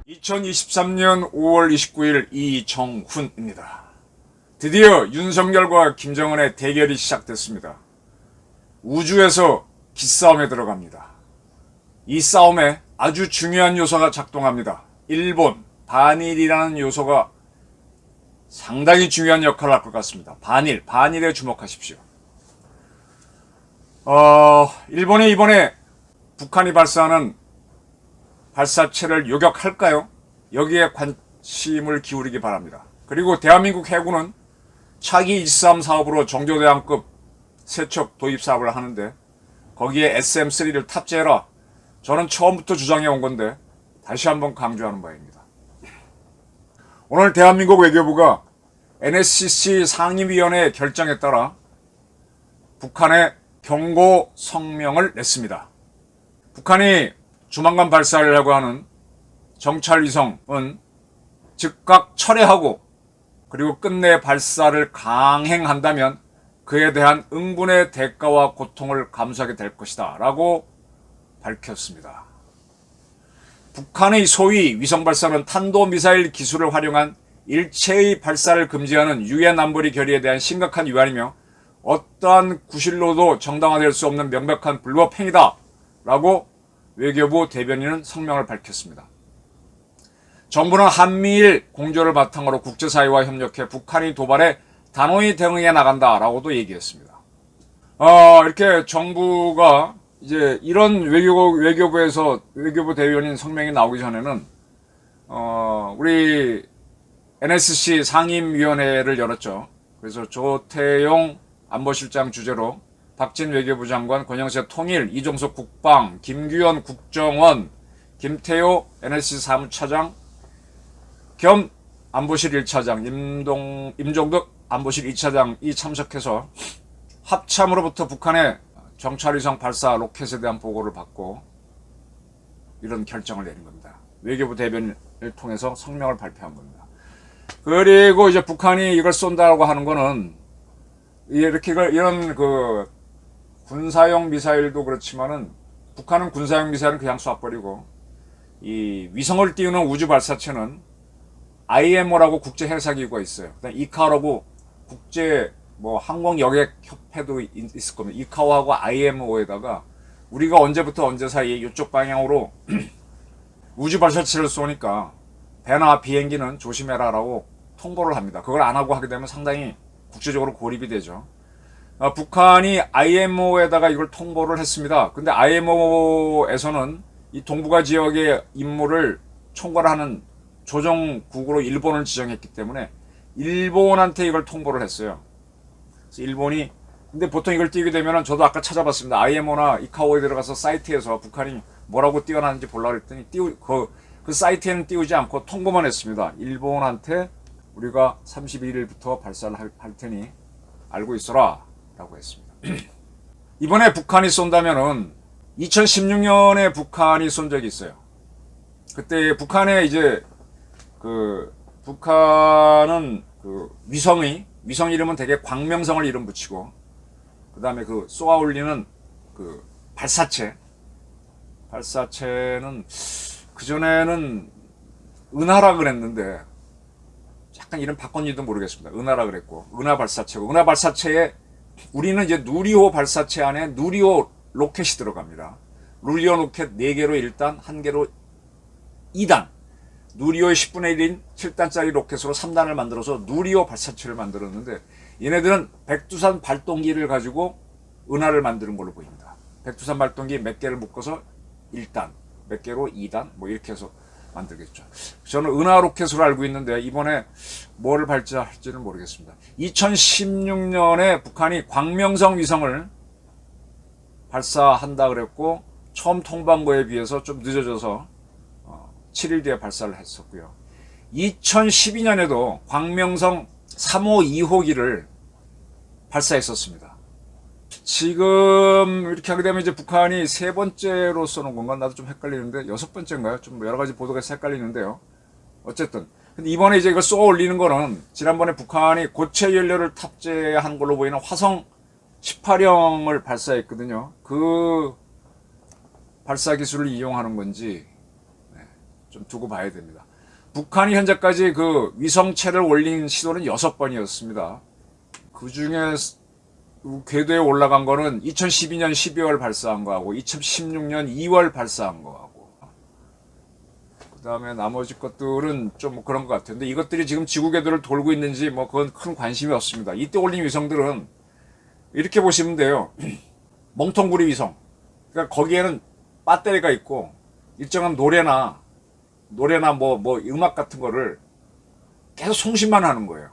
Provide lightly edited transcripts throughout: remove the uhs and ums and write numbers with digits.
(2023년 5월 29일) 이정훈입니다. 드디어 윤석열과 김정은의 대결이 시작됐습니다. 우주에서 기싸움에 들어갑니다. 이 싸움에 아주 중요한 요소가 작동합니다. 일본, 반일이라는 요소가 상당히 중요한 역할을 할 것 같습니다. 반일에 주목하십시오. 일본이 이번에 북한이 발사하는 발사체를 요격할까요? 여기에 관심을 기울이기 바랍니다. 그리고 대한민국 해군은 차기 13 사업으로 정조대왕급 세척 도입 사업을 하는데 거기에 SM-3를 탑재해라. 저는 처음부터 주장해 온 건데 다시 한번 강조하는 바입니다. 오늘 대한민국 외교부가 NSCC 상임위원회 결정에 따라 북한에 경고 성명을 냈습니다. 북한이 조만간 발사하려고 하는 정찰위성은 즉각 철회하고 그리고 끝내 발사를 강행한다면 그에 대한 응분의 대가와 고통을 감수하게 될 것이다 라고 밝혔습니다. 북한의 소위 위성발사는 탄도미사일 기술을 활용한 일체의 발사를 금지하는 유엔 안보리 결의에 대한 심각한 위반이며 어떠한 구실로도 정당화될 수 없는 명백한 불법 행위다 라고 외교부 대변인은 성명을 밝혔습니다. 정부는 한미일 공조를 바탕으로 국제사회와 협력해 북한의 도발에 단호히 대응해 나간다라고도 얘기했습니다. 이렇게 정부가 이제 이런 외교부 대변인 성명이 나오기 전에는 우리 NSC 상임위원회를 열었죠. 그래서 조태용 안보실장 주재로 박진 외교부 장관, 권영세 통일, 이종석 국방, 김규현 국정원, 김태호 NSC 사무차장 겸 안보실 1차장, 임종덕 안보실 2차장이 참석해서 합참으로부터 북한의 정찰위성 발사 로켓에 대한 보고를 받고 이런 결정을 내린 겁니다. 외교부 대변인을 통해서 성명을 발표한 겁니다. 그리고 이제 북한이 이걸 쏜다고 하는 거는 이런 군사용 미사일도 그렇지만은 북한은 군사용 미사일은 그냥 쏴버리고 이 위성을 띄우는 우주 발사체는 IMO라고 국제 해사기구가 있어요. 그다음 이카오라고 국제 항공 여객 협회도 있을 겁니다. 이카오하고 IMO에다가 우리가 언제부터 언제 사이에 이쪽 방향으로 우주 발사체를 쏘니까 배나 비행기는 조심해라라고 통보를 합니다. 그걸 안 하고 하게 되면 상당히 국제적으로 고립이 되죠. 북한이 IMO에다가 이걸 통보를 했습니다. 근데 IMO에서는 이 동북아 지역의 임무를 총괄하는 조정국으로 일본을 지정했기 때문에 일본한테 이걸 통보를 했어요. 그래서 일본이 근데 보통 이걸 띄우게 되면은 저도 아까 찾아봤습니다. IMO나 이카오에 들어가서 사이트에서 북한이 뭐라고 띄워놨는지 보려고 했더니 그 사이트에는 띄우지 않고 통보만 했습니다. 일본한테 우리가 31일부터 발사를 할 테니 알고 있어라 라고 했습니다. 이번에 북한이 쏜다면은 2016년에 북한이 쏜 적이 있어요. 그때 북한에 이제 북한은 위성 이름은 되게 광명성을 이름 붙이고 그 다음에 쏘아 올리는 발사체는 그전에는 은하라 그랬는데 약간 이름 바꿨는지도 모르겠습니다. 은하라 그랬고 은하 발사체에 우리는 이제 누리호 발사체 안에 누리호 로켓이 들어갑니다. 누리호 로켓 4개로 1단, 1개로 2단, 누리호의 10분의 1인 7단짜리 로켓으로 3단을 만들어서 누리호 발사체를 만들었는데 얘네들은 백두산 발동기를 가지고 은하를 만드는 걸로 보입니다. 백두산 발동기 몇 개를 묶어서 1단, 몇 개로 2단 이렇게 해서 만들겠죠. 저는 은하 로켓으로 알고 있는데 이번에 뭐를 발사할지는 모르겠습니다. 2016년에 북한이 광명성 위성을 발사한다 그랬고 처음 통보한 거에 비해서 좀 늦어져서 7일 뒤에 발사를 했었고요. 2012년에도 광명성 3호 2호기를 발사했었습니다. 지금 이렇게 하게 되면 이제 북한이 3번째로 쏘는 건가? 나도 좀 헷갈리는데 6번째인가요? 좀 여러 가지 보도가 헷갈리는데요. 어쨌든 근데 이번에 이제 이거 쏘아 올리는 거는 지난번에 북한이 고체 연료를 탑재한 걸로 보이는 화성 18형을 발사했거든요. 그 발사 기술을 이용하는 건지 좀 두고 봐야 됩니다. 북한이 현재까지 그 위성체를 올린 시도는 6번이었습니다. 그 중에 궤도에 올라간 거는 2012년 12월 발사한 거하고 2016년 2월 발사한 거하고 그 다음에 나머지 것들은 좀 그런 것 같아요. 근데 이것들이 지금 지구 궤도를 돌고 있는지 뭐 그건 큰 관심이 없습니다. 이때 올린 위성들은 이렇게 보시면 돼요. 멍텅구리 위성. 그러니까 거기에는 배터리가 있고 일정한 노래나 뭐 음악 같은 거를 계속 송신만 하는 거예요.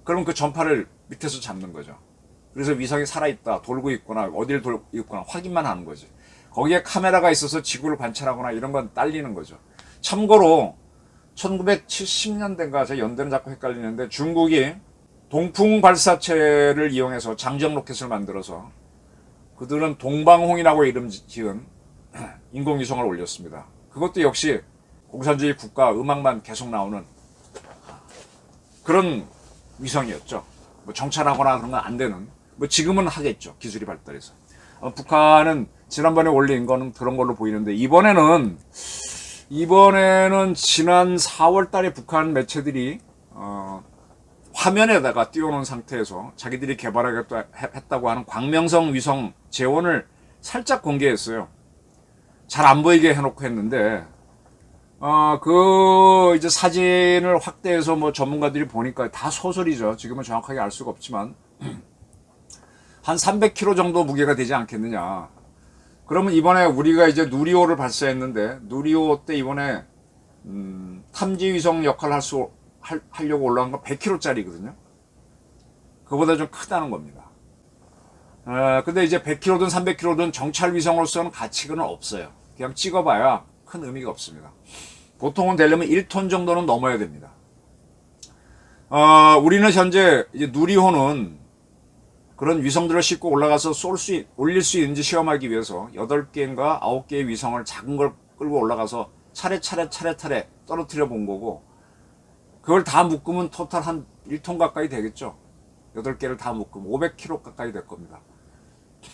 그럼 그 전파를 밑에서 잡는 거죠. 그래서 위성이 살아있다, 돌고 있거나 어디를 돌고 있거나 확인만 하는 거지. 거기에 카메라가 있어서 지구를 관찰하거나 이런 건 딸리는 거죠. 참고로 1970년대인가 제가 연대는 자꾸 헷갈리는데 중국이 동풍 발사체를 이용해서 장정 로켓을 만들어서 그들은 동방홍이라고 이름 지은 인공위성을 올렸습니다. 그것도 역시 공산주의 국가 음악만 계속 나오는 그런 위성이었죠. 뭐 정찰하거나 그런 건 안 되는. 뭐 지금은 하겠죠. 기술이 발달해서. 북한은 지난번에 올린 거는 그런 걸로 보이는데 이번에는 지난 4월 달에 북한 매체들이 화면에다가 띄워놓은 상태에서 자기들이 개발하겠다고 하는 광명성 위성 재원을 살짝 공개했어요. 잘 안 보이게 해놓고 했는데 이제 사진을 확대해서 뭐 전문가들이 보니까 다 소설이죠. 지금은 정확하게 알 수가 없지만 한 300kg 정도 무게가 되지 않겠느냐. 그러면 이번에 우리가 이제 누리호를 발사했는데 누리호 때 이번에 탐지 위성 역할을 하려고 올라간 건 100kg짜리거든요. 그보다 좀 크다는 겁니다. 근데 이제 100kg든 300kg든 정찰 위성으로서는 가치는 없어요. 그냥 찍어봐야 큰 의미가 없습니다. 보통은 되려면 1톤 정도는 넘어야 됩니다. 우리는 현재 이제 누리호는 그런 위성들을 싣고 올라가서 올릴 수 있는지 시험하기 위해서 8개인가 9개의 위성을 작은 걸 끌고 올라가서 차례차례 떨어뜨려 본 거고, 그걸 다 묶으면 토탈 한 1톤 가까이 되겠죠. 8개를 다 묶으면 500kg 가까이 될 겁니다.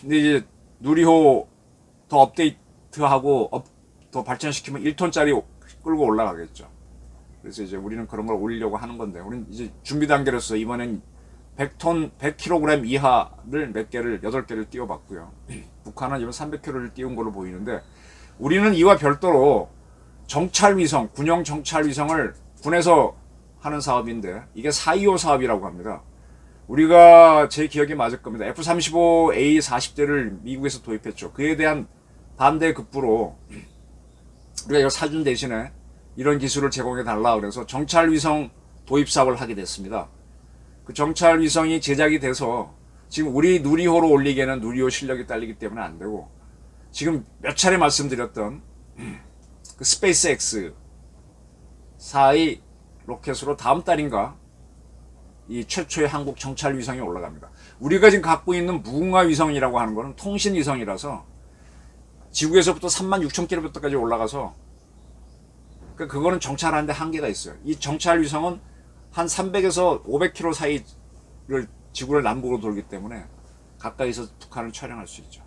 근데 이제 누리호 더 업데이트하고 더 발전시키면 1톤짜리 끌고 올라가겠죠. 그래서 이제 우리는 그런 걸 올리려고 하는 건데, 우리는 이제 준비 단계로서 이번엔 100톤, 100kg 이하를 몇 개를, 8개를 띄워봤고요. 북한은 이번 300kg를 띄운 걸로 보이는데, 우리는 이와 별도로 정찰위성, 군용 정찰위성을 군에서 하는 사업인데, 이게 425 사업이라고 합니다. 우리가 제 기억이 맞을 겁니다. F-35A 40대를 미국에서 도입했죠. 그에 대한 반대 급부로 우리가 이걸 사준 대신에 이런 기술을 제공해 달라 그래서 정찰위성 도입 사업을 하게 됐습니다. 그 정찰위성이 제작이 돼서 지금 우리 누리호로 올리기에는 누리호 실력이 딸리기 때문에 안 되고, 지금 몇 차례 말씀드렸던 그 스페이스X 4의 로켓으로 다음 달인가 이 최초의 한국 정찰위성이 올라갑니다. 우리가 지금 갖고 있는 무궁화위성이라고 하는 거는 통신위성이라서 지구에서부터 36,000km까지 올라가서 그거는 정찰하는데 한계가 있어요. 이 정찰위성은 한 300에서 500km 사이를 지구를 남북으로 돌기 때문에 가까이서 북한을 촬영할 수 있죠.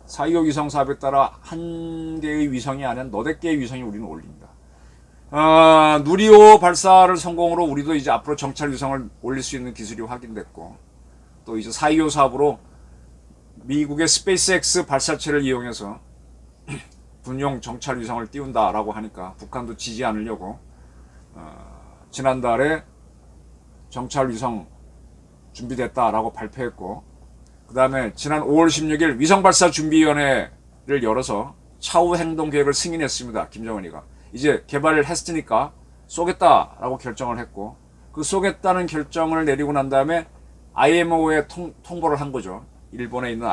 425 위성 사업에 따라 한 개의 위성이 아니라 너댓 개의 위성이 우리는 올립니다. 누리호 발사를 성공으로 우리도 이제 앞으로 정찰 위성을 올릴 수 있는 기술이 확인됐고, 또 이제 425 사업으로 미국의 스페이스X 발사체를 이용해서 군용 정찰 위성을 띄운다라고 하니까 북한도 지지 않으려고 지난달에 정찰 위성 준비됐다라고 발표했고, 그 다음에 지난 5월 16일 위성발사준비위원회를 열어서 차후 행동 계획을 승인했습니다. 김정은이가 이제 개발을 했으니까 쏘겠다라고 결정을 했고, 그 쏘겠다는 결정을 내리고 난 다음에 IMO에 통보를 한 거죠. 일본에 있는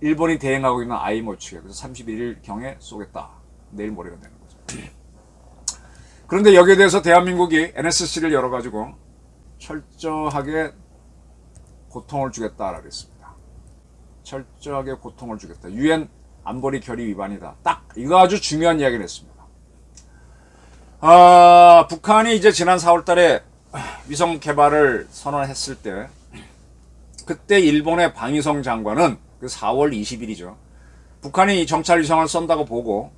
일본이 대행하고 있는 IMO 측에. 그래서 31일 경에 쏘겠다. 내일 모레가 되는 거죠. 그런데 여기에 대해서 대한민국이 NSC를 열어가지고 철저하게 고통을 주겠다라고 했습니다. 철저하게 고통을 주겠다. 유엔 안보리 결의 위반이다. 딱 이거 아주 중요한 이야기를 했습니다. 북한이 이제 지난 4월 달에 위성 개발을 선언했을 때, 그때 일본의 방위성 장관은 그 4월 20일이죠. 북한이 정찰 위성을 쏜다고 보고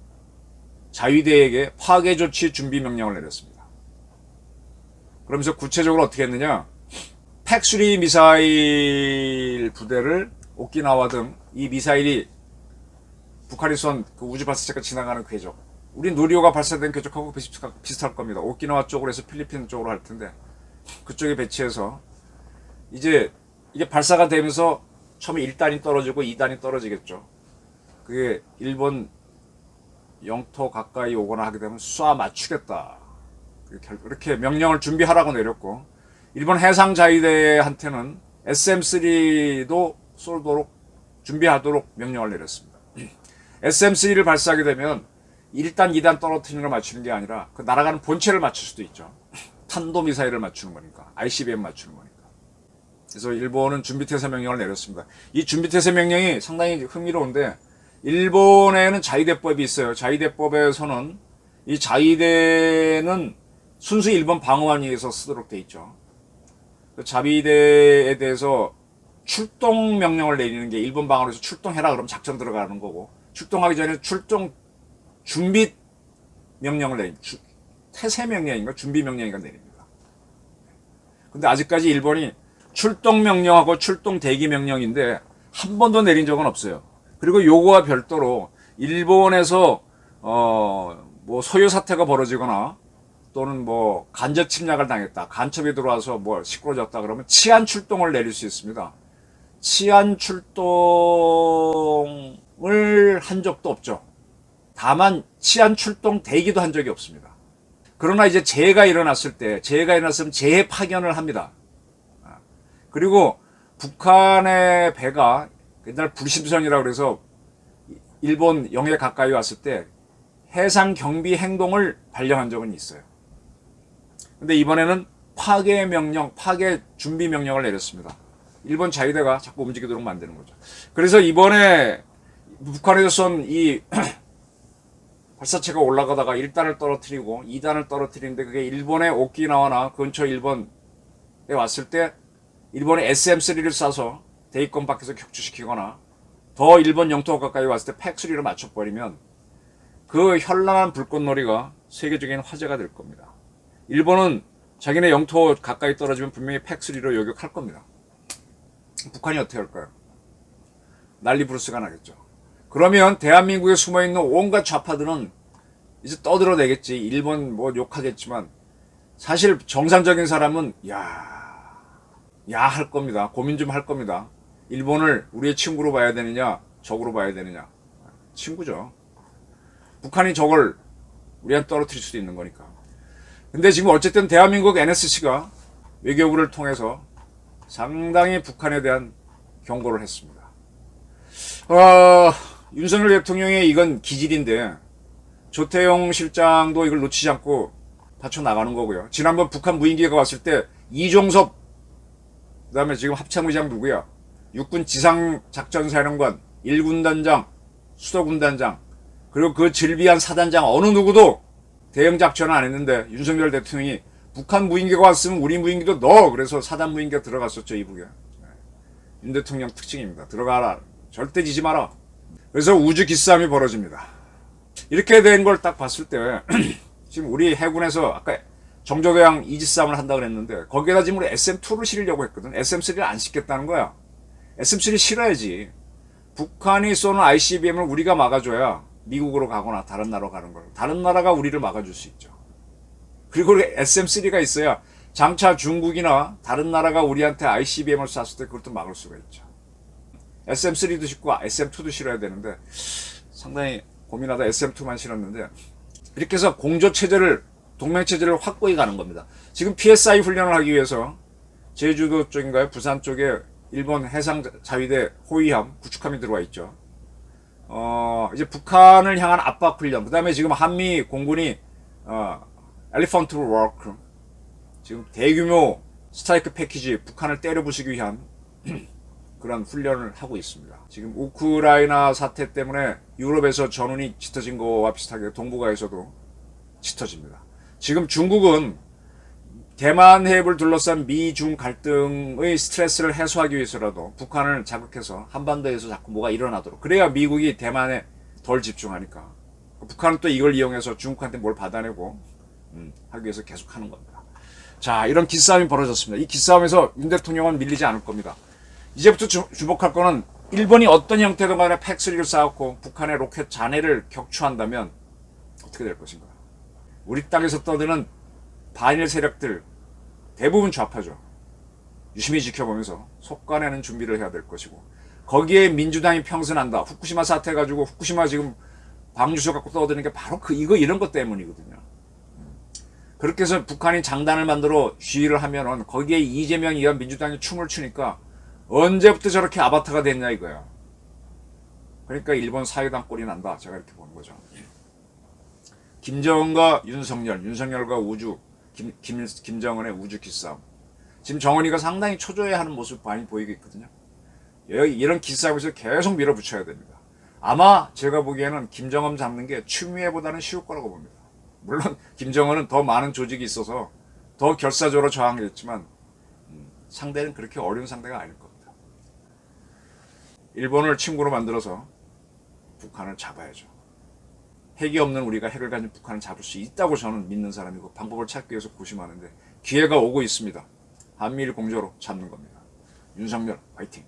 자위대에게 파괴 조치 준비 명령을 내렸습니다. 그러면서 구체적으로 어떻게 했느냐? 팩3 미사일 부대를 오키나와 등 이 미사일이 북한이 쏜 그 우주 발사체가 지나가는 궤적, 우리 노리호가 발사된 궤적하고 비슷할 겁니다. 오키나와 쪽으로 해서 필리핀 쪽으로 할 텐데 그쪽에 배치해서 이제 이게 발사가 되면서 처음에 1단이 떨어지고 2단이 떨어지겠죠. 그게 일본 영토 가까이 오거나 하게 되면 쏴 맞추겠다. 이렇게 명령을 준비하라고 내렸고, 일본 해상자위대한테는 SM-3도 쏘도록 준비하도록 명령을 내렸습니다. SM-3를 발사하게 되면 1단, 2단 떨어뜨리는 걸 맞추는 게 아니라 그 날아가는 본체를 맞출 수도 있죠. 탄도미사일을 맞추는 거니까, ICBM 맞추는 거니까. 그래서 일본은 준비태세 명령을 내렸습니다. 이 준비태세 명령이 상당히 흥미로운데, 일본에는 자위대법이 있어요. 자위대법에서는 이 자위대는 순수 일본 방어만 위해서 쓰도록 돼 있죠. 자위대에 대해서 출동 명령을 내리는 게, 일본 방어로 해서 출동해라 그러면 작전 들어가는 거고, 출동하기 전에 출동 준비 명령을 내립니다. 태세 명령인가 준비 명령인가 내립니다. 근데 아직까지 일본이 출동 명령하고 출동 대기 명령인데 한 번도 내린 적은 없어요. 그리고 요거와 별도로 일본에서 뭐 소요 사태가 벌어지거나 또는 뭐 간접 침략을 당했다, 간첩이 들어와서 뭐 시끄러졌다 그러면 치안 출동을 내릴 수 있습니다. 치안 출동을 한 적도 없죠. 다만 치안 출동 대기도 한 적이 없습니다. 그러나 이제 재해가 일어났을 때, 재해가 일어났으면 재해 파견을 합니다. 그리고 북한의 배가 옛날 불심선이라고 그래서 일본 영해 가까이 왔을 때 해상 경비 행동을 발령한 적은 있어요. 근데 이번에는 파괴 명령, 파괴 준비 명령을 내렸습니다. 일본 자위대가 자꾸 움직이도록 만드는 거죠. 그래서 이번에 북한에서 쏜 이 발사체가 올라가다가 1단을 떨어뜨리고 2단을 떨어뜨리는데, 그게 일본의 오키나와나 근처 일본에 왔을 때 일본의 SM-3를 쏴서 대기권 밖에서 격추시키거나 더 일본 영토 가까이 왔을 때 팩3를 맞춰버리면 그 현란한 불꽃놀이가 세계적인 화제가 될 겁니다. 일본은 자기네 영토 가까이 떨어지면 분명히 팩3로 요격할 겁니다. 북한이 어떻게 할까요? 난리 부르스가 나겠죠. 그러면 대한민국에 숨어있는 온갖 좌파들은 이제 떠들어대겠지. 일본 뭐 욕하겠지만 사실 정상적인 사람은 야 할 겁니다. 고민 좀 할 겁니다. 일본을 우리의 친구로 봐야 되느냐 적으로 봐야 되느냐. 친구죠. 북한이 적을 우리한테 떨어뜨릴 수도 있는 거니까. 근데 지금 어쨌든 대한민국 NSC가 외교부를 통해서 상당히 북한에 대한 경고를 했습니다. 윤석열 대통령의 이건 기질인데 조태용 실장도 이걸 놓치지 않고 받쳐나가는 거고요. 지난번 북한 무인기가 왔을 때 이종섭, 그 다음에 지금 합참의장 누구야? 육군 지상작전사령관, 1군단장, 수도군단장, 그리고 그 질비한 사단장 어느 누구도 대응작전을 안 했는데 윤석열 대통령이 북한 무인기가 왔으면 우리 무인기도 넣어. 그래서 사단 무인기가 들어갔었죠, 이북에. 윤 대통령 특징입니다. 들어가라. 절대 지지 마라. 그래서 우주 기싸움이 벌어집니다. 이렇게 된 걸 딱 봤을 때 지금 우리 해군에서 아까 정조대왕 이지싸움을 한다고 그랬는데 거기에다 지금 우리 SM-2를 실으려고 했거든. SM-3를 안 싣겠다는 거야. SM-3를 실어야지. 북한이 쏘는 ICBM을 우리가 막아줘야 미국으로 가거나 다른 나라로 가는 걸. 다른 나라가 우리를 막아줄 수 있죠. 그리고 SM-3가 있어야 장차 중국이나 다른 나라가 우리한테 ICBM을 쐈을 때 그걸 또 막을 수가 있죠. SM-3도 싣고 SM-2도 실어야 되는데 상당히 고민하다 SM-2만 실었는데, 이렇게 해서 공조체제를, 동맹체제를 확보해 가는 겁니다. 지금 PSI 훈련을 하기 위해서 제주도 쪽인가요? 부산 쪽에 일본 해상자위대 호위함, 구축함이 들어와 있죠. 이제 북한을 향한 압박 훈련, 그 다음에 지금 한미 공군이 엘리펀트 워크, 지금 대규모 스트라이크 패키지, 북한을 때려 부수기 위한 그런 훈련을 하고 있습니다. 지금 우크라이나 사태 때문에 유럽에서 전운이 짙어진 거와 비슷하게 동북아에서도 짙어집니다. 지금 중국은 대만 해협을 둘러싼 미중 갈등의 스트레스를 해소하기 위해서라도 북한을 자극해서 한반도에서 자꾸 뭐가 일어나도록, 그래야 미국이 대만에 덜 집중하니까 북한은 또 이걸 이용해서 중국한테 뭘 받아내고 하기 위해서 계속 하는 겁니다. 자, 이런 기싸움이 벌어졌습니다. 이 기싸움에서 윤 대통령은 밀리지 않을 겁니다. 이제부터 주목할 거는 일본이 어떤 형태든 간에 팩3를 쌓았고 북한의 로켓 잔해를 격추한다면 어떻게 될 것인가. 우리 땅에서 떠드는 반일 세력들 대부분 좌파죠. 유심히 지켜보면서 속아내는 준비를 해야 될 것이고, 거기에 민주당이 평선한다. 후쿠시마 사태 가지고 후쿠시마 지금 방주소 갖고 떠드는 게 바로 이런 것 때문이거든요. 그렇게 해서 북한이 장단을 만들어 시위를 하면은 거기에 이재명이 이한 민주당이 춤을 추니까 언제부터 저렇게 아바타가 됐냐 이거야. 그러니까 일본 사회당 꼴이 난다. 제가 이렇게 보는 거죠. 김정은과 윤석열, 윤석열과 우주, 김정은의 우주 기싸움. 지금 정은이가 상당히 초조해하는 모습 많이 보이고 있거든요. 이런 기싸움에서 계속 밀어붙여야 됩니다. 아마 제가 보기에는 김정은 잡는 게 추미애보다는 쉬울 거라고 봅니다. 물론 김정은은 더 많은 조직이 있어서 더 결사적으로 저항했지만 상대는 그렇게 어려운 상대가 아닐 겁니다. 일본을 친구로 만들어서 북한을 잡아야죠. 핵이 없는 우리가 핵을 가진 북한을 잡을 수 있다고 저는 믿는 사람이고, 방법을 찾기 위해서 고심하는데 기회가 오고 있습니다. 한미일 공조로 잡는 겁니다. 윤석열 화이팅!